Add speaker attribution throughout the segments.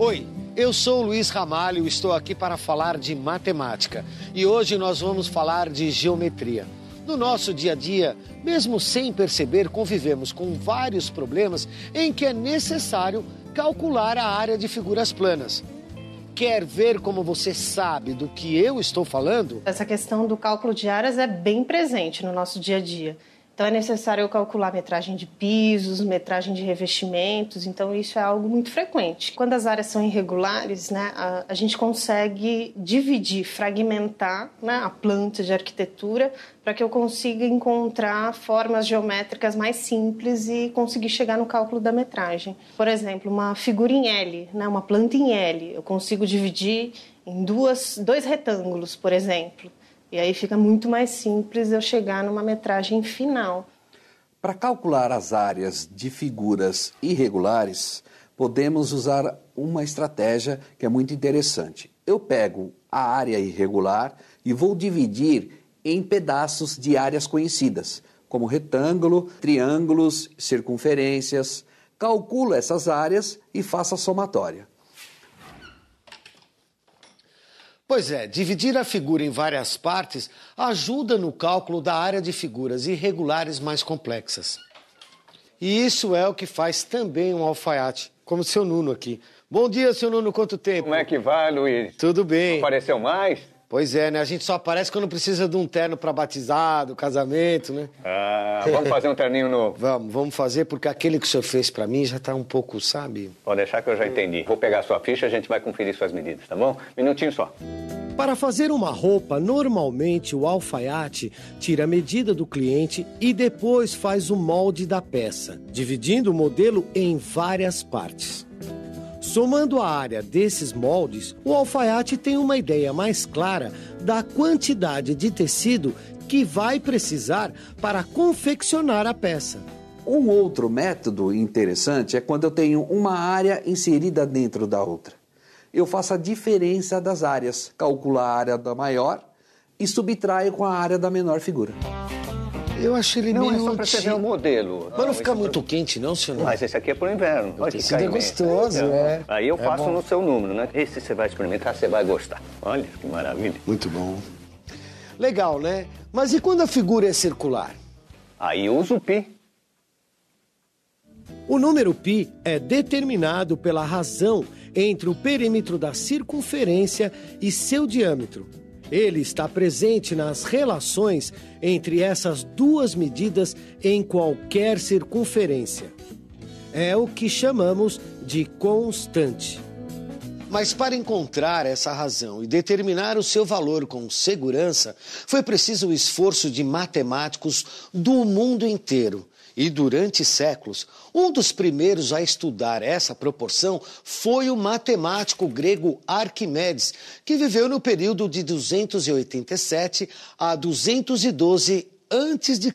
Speaker 1: Oi, eu sou o Luiz Ramalho e estou aqui para falar de matemática. E hoje nós vamos falar de geometria. No nosso dia a dia, mesmo sem perceber, convivemos com vários problemas em que é necessário calcular a área de figuras planas. Quer ver como você sabe do que eu estou falando?
Speaker 2: Essa questão do cálculo de áreas é bem presente no nosso dia a dia. Então é necessário eu calcular metragem de pisos, metragem de revestimentos, então isso é algo muito frequente. Quando as áreas são irregulares, né, a gente consegue dividir, fragmentar, né, a planta de arquitetura para que eu consiga encontrar formas geométricas mais simples e conseguir chegar no cálculo da metragem. Por exemplo, uma figura em L, né, uma planta em L, eu consigo dividir em dois retângulos, por exemplo. E aí fica muito mais simples eu chegar numa metragem final.
Speaker 3: Para calcular as áreas de figuras irregulares, podemos usar uma estratégia que é muito interessante. Eu pego a área irregular e vou dividir em pedaços de áreas conhecidas, como retângulo, triângulos, circunferências. Calculo essas áreas e faço a somatória.
Speaker 1: Pois é, dividir a figura em várias partes ajuda no cálculo da área de figuras irregulares mais complexas. E isso é o que faz também um alfaiate, como o seu Nuno aqui. Bom dia, seu Nuno, quanto tempo?
Speaker 4: Como é que vai, Luiz?
Speaker 1: Tudo bem.
Speaker 4: Apareceu mais?
Speaker 1: Pois é, né? A gente só aparece quando precisa de um terno para batizado, casamento, né?
Speaker 4: Vamos fazer um terninho novo.
Speaker 1: Vamos fazer, porque aquele que o senhor fez para mim já tá um pouco, sabe?
Speaker 4: Pode deixar que eu já entendi. Vou pegar a sua ficha e a gente vai conferir suas medidas, tá bom? Minutinho só.
Speaker 1: Para fazer uma roupa, normalmente o alfaiate tira a medida do cliente e depois faz o molde da peça, dividindo o modelo em várias partes. Somando a área desses moldes, o alfaiate tem uma ideia mais clara da quantidade de tecido que vai precisar para confeccionar a peça.
Speaker 3: Um outro método interessante é quando eu tenho uma área inserida dentro da outra. Eu faço a diferença das áreas, calculo a área da maior e subtraio com a área da menor figura.
Speaker 1: Eu acho ele
Speaker 4: Não,
Speaker 1: meio...
Speaker 4: é só pra você ver o modelo.
Speaker 1: Mas não fica muito quente, não, senhor?
Speaker 4: Mas esse aqui é pro inverno. Olha que
Speaker 1: Tecido é
Speaker 4: caimento.
Speaker 1: gostoso, é.
Speaker 4: Aí eu faço
Speaker 1: bom.
Speaker 4: no seu número, né? Esse você vai experimentar, você vai gostar. Olha que maravilha.
Speaker 1: Muito bom. Legal, né? Mas e quando a figura é circular?
Speaker 4: Aí eu uso o pi.
Speaker 1: O número π é determinado pela razão entre o perímetro da circunferência e seu diâmetro. Ele está presente nas relações entre essas duas medidas em qualquer circunferência. É o que chamamos de constante. Mas para encontrar essa razão e determinar o seu valor com segurança, foi preciso o esforço de matemáticos do mundo inteiro. E durante séculos, um dos primeiros a estudar essa proporção foi o matemático grego Arquimedes, que viveu no período de 287 a 212 a.C.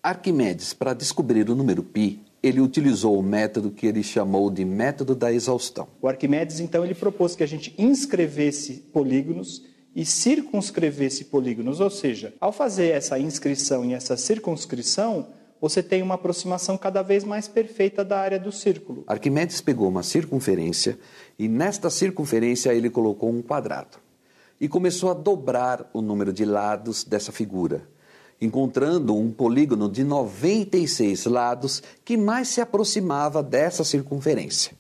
Speaker 3: Arquimedes, para descobrir o número π, ele utilizou o método que ele chamou de método da exaustão.
Speaker 5: O Arquimedes, então, ele propôs que a gente inscrevesse polígonos e circunscrevesse polígonos, ou seja, ao fazer essa inscrição e essa circunscrição, você tem uma aproximação cada vez mais perfeita da área do círculo.
Speaker 3: Arquimedes pegou uma circunferência e nesta circunferência ele colocou um quadrado e começou a dobrar o número de lados dessa figura, encontrando um polígono de 96 lados que mais se aproximava dessa circunferência.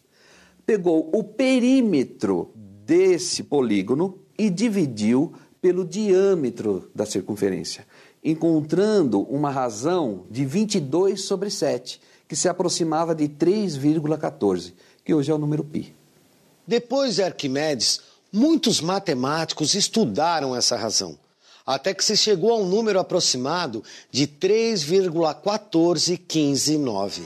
Speaker 3: Pegou o perímetro desse polígono e dividiu pelo diâmetro da circunferência, encontrando uma razão de 22/7, que se aproximava de 3,14, que hoje é o número π.
Speaker 1: Depois de Arquimedes, muitos matemáticos estudaram essa razão, até que se chegou a um número aproximado de 3,14159.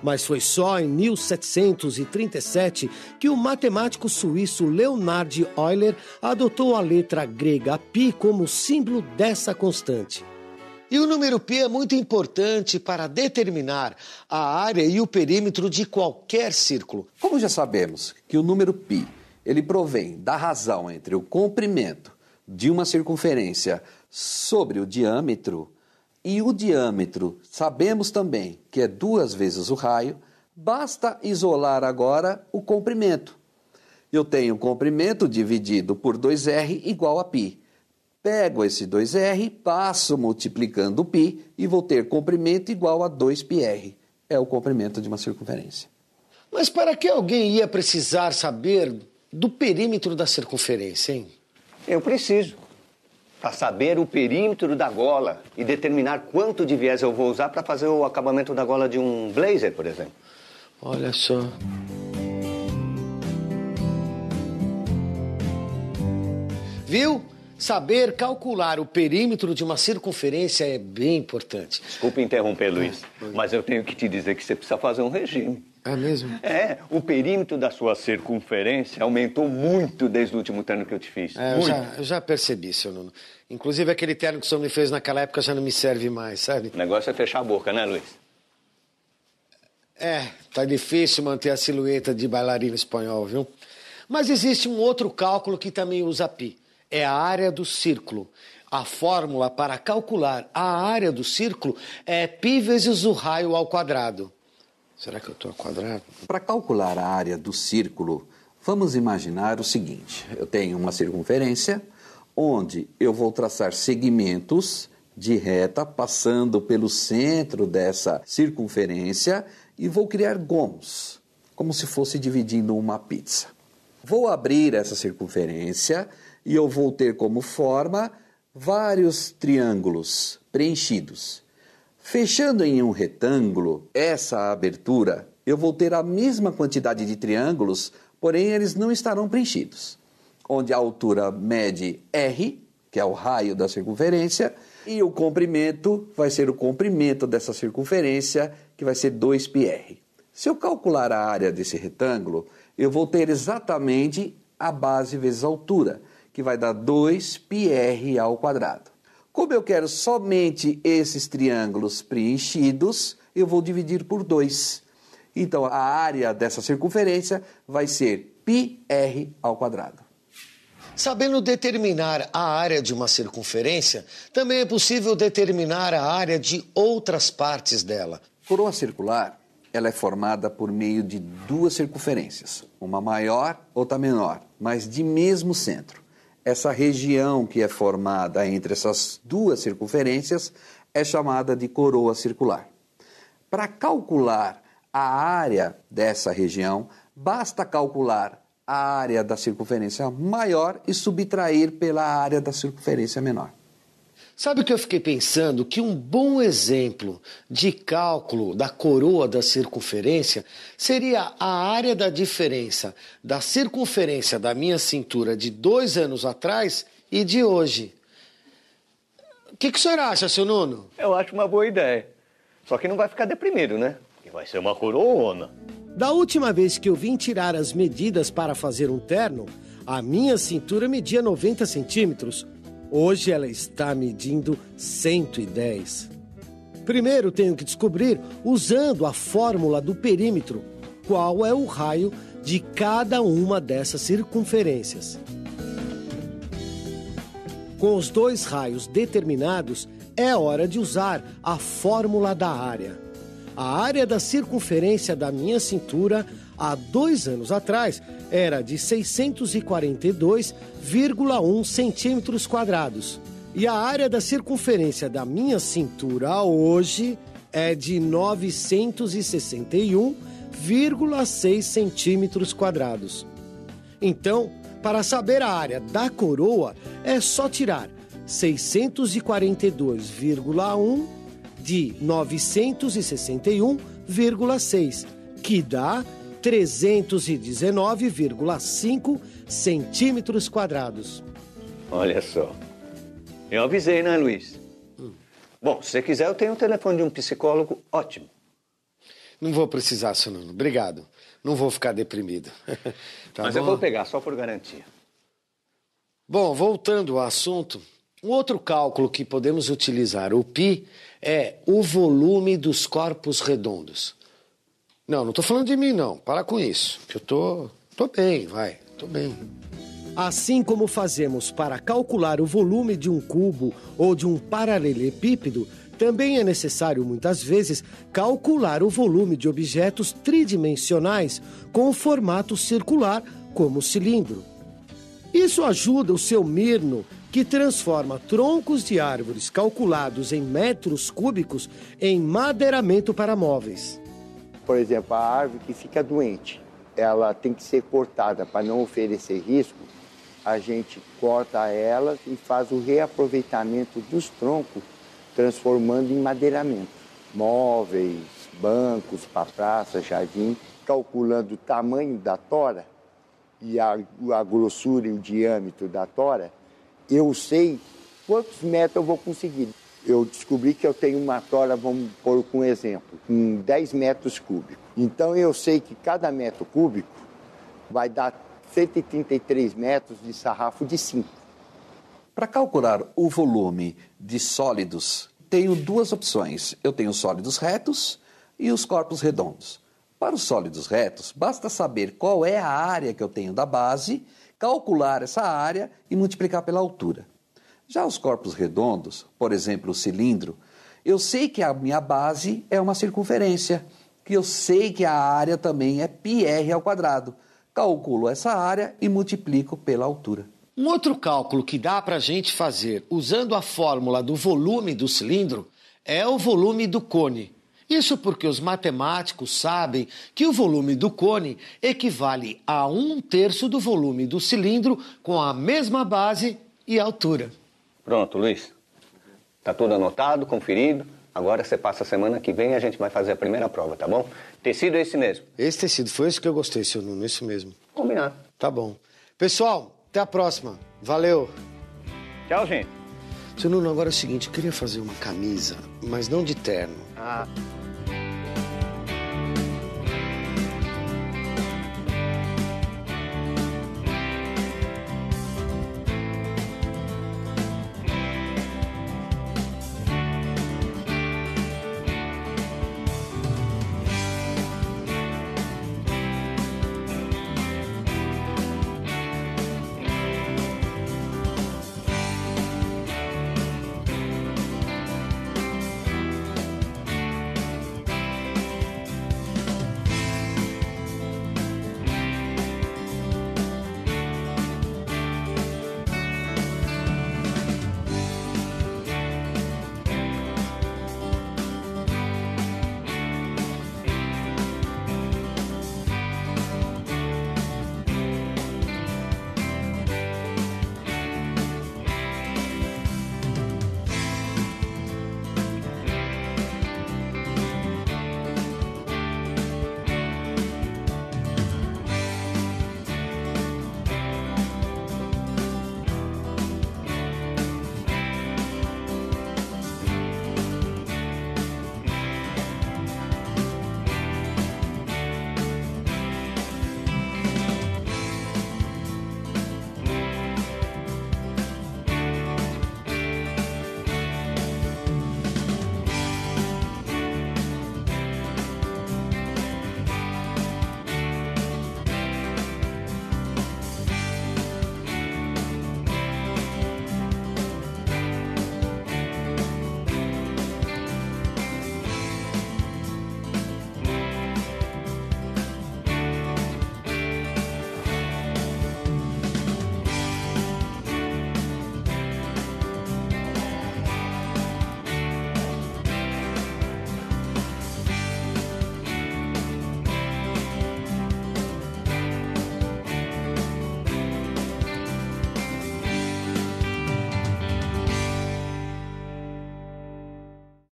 Speaker 1: Mas foi só em 1737 que o matemático suíço Leonhard Euler adotou a letra grega π como símbolo dessa constante. E o número π é muito importante para determinar a área e o perímetro de qualquer círculo.
Speaker 3: Como já sabemos que o número π ele provém da razão entre o comprimento de uma circunferência sobre o diâmetro, e o diâmetro sabemos também que é 2 vezes o raio, basta isolar agora o comprimento. Eu tenho o comprimento dividido por 2r igual a π. Pego esse 2r, passo multiplicando π e vou ter comprimento igual a 2πr. É o comprimento de uma circunferência.
Speaker 1: Mas para que alguém ia precisar saber do perímetro da circunferência, hein?
Speaker 4: Eu preciso. Para saber o perímetro da gola e determinar quanto de viés eu vou usar para fazer o acabamento da gola de um blazer, por exemplo.
Speaker 1: Olha só. Viu? Saber calcular o perímetro de uma circunferência é bem importante.
Speaker 4: Desculpe interromper, Luiz, mas eu tenho que te dizer que você precisa fazer um regime.
Speaker 1: É mesmo?
Speaker 4: É, o perímetro da sua circunferência aumentou muito desde o último terno que eu te fiz.
Speaker 1: Eu já percebi, seu Nuno. Inclusive, aquele terno que o senhor me fez naquela época já não me serve mais, sabe?
Speaker 4: O negócio é fechar a boca, né, Luiz?
Speaker 1: Tá difícil manter a silhueta de bailarino espanhol, viu? Mas existe um outro cálculo que também usa π. É a área do círculo. A fórmula para calcular a área do círculo é π vezes o raio ao quadrado. Será que eu estou ao quadrado?
Speaker 3: Para calcular a área do círculo, vamos imaginar o seguinte. Eu tenho uma circunferência onde eu vou traçar segmentos de reta passando pelo centro dessa circunferência e vou criar gomos, como se fosse dividindo uma pizza. Vou abrir essa circunferência e eu vou ter como forma vários triângulos preenchidos. Fechando em um retângulo essa abertura, eu vou ter a mesma quantidade de triângulos, porém eles não estarão preenchidos. Onde a altura mede R, que é o raio da circunferência, e o comprimento vai ser o comprimento dessa circunferência, que vai ser 2πr. Se eu calcular a área desse retângulo, eu vou ter exatamente a base vezes a altura, que vai dar 2πr ao quadrado. Como eu quero somente esses triângulos preenchidos, eu vou dividir por 2. Então, a área dessa circunferência vai ser πr ao quadrado.
Speaker 1: Sabendo determinar a área de uma circunferência, também é possível determinar a área de outras partes dela.
Speaker 3: Coroa circular, ela é formada por meio de duas circunferências, uma maior, outra menor, mas de mesmo centro. Essa região que é formada entre essas duas circunferências é chamada de coroa circular. Para calcular a área dessa região, basta calcular a área da circunferência maior e subtrair pela área da circunferência menor.
Speaker 1: Sabe o que eu fiquei pensando? Que um bom exemplo de cálculo da coroa da circunferência seria a área da diferença da circunferência da minha cintura de 2 anos atrás e de hoje. O que o senhor acha, seu Nuno?
Speaker 4: Eu acho uma boa ideia. Só que não vai ficar deprimido, né? E vai ser uma coroona.
Speaker 1: Da última vez que eu vim tirar as medidas para fazer um terno, a minha cintura media 90 centímetros. Hoje ela está medindo 110. Primeiro tenho que descobrir, usando a fórmula do perímetro, qual é o raio de cada uma dessas circunferências. Com os 2 raios determinados, é hora de usar a fórmula da área. A área da circunferência da minha cintura, há 2 anos atrás, era de 642,1 centímetros quadrados. E a área da circunferência da minha cintura hoje é de 961,6 centímetros quadrados. Então, para saber a área da coroa, é só tirar 642,1 de 961,6, que dá 319,5 centímetros quadrados.
Speaker 4: Olha só. Eu avisei, né, Luiz? Bom, se você quiser, eu tenho o telefone de um psicólogo ótimo.
Speaker 1: Não vou precisar, seu Nuno. Obrigado. Não vou ficar deprimido. Tá
Speaker 4: Mas
Speaker 1: bom?
Speaker 4: eu vou pegar, só por garantia.
Speaker 1: Bom, voltando ao assunto, um outro cálculo que podemos utilizar, o π, é o volume dos corpos redondos. Não estou falando de mim, não. Para com isso. Eu tô bem, vai. Tô bem. Assim como fazemos para calcular o volume de um cubo ou de um paralelepípedo, também é necessário, muitas vezes, calcular o volume de objetos tridimensionais com formato circular, como o cilindro. Isso ajuda o seu Mirno, que transforma troncos de árvores calculados em metros cúbicos em madeiramento para móveis.
Speaker 6: Por exemplo, a árvore que fica doente, ela tem que ser cortada para não oferecer risco. A gente corta elas e faz o reaproveitamento dos troncos, transformando em madeiramento. Móveis, bancos para praça, jardim, calculando o tamanho da tora e a grossura e o diâmetro da tora, eu sei quantos metros eu vou conseguir. Eu descobri que eu tenho uma tora, vamos pôr com um exemplo, com 10 metros cúbicos. Então eu sei que cada metro cúbico vai dar 133 metros de sarrafo de 5.
Speaker 3: Para calcular o volume de sólidos, tenho duas opções. Eu tenho sólidos retos e os corpos redondos. Para os sólidos retos, basta saber qual é a área que eu tenho da base, calcular essa área e multiplicar pela altura. Já os corpos redondos, por exemplo, o cilindro, eu sei que a minha base é uma circunferência, que eu sei que a área também é πr². Calculo essa área e multiplico pela altura.
Speaker 1: Um outro cálculo que dá para a gente fazer usando a fórmula do volume do cilindro é o volume do cone. Isso porque os matemáticos sabem que o volume do cone equivale a 1/3 do volume do cilindro com a mesma base e altura.
Speaker 4: Pronto, Luiz. Tá tudo anotado, conferido. Agora você passa a semana que vem e a gente vai fazer a primeira prova, tá bom? Tecido é esse mesmo.
Speaker 1: Esse tecido foi esse que eu gostei, seu Nuno, isso mesmo.
Speaker 4: Combinado.
Speaker 1: Tá bom. Pessoal, até a próxima. Valeu.
Speaker 4: Tchau, gente.
Speaker 1: Seu Nuno, agora é o seguinte, eu queria fazer uma camisa, mas não de terno.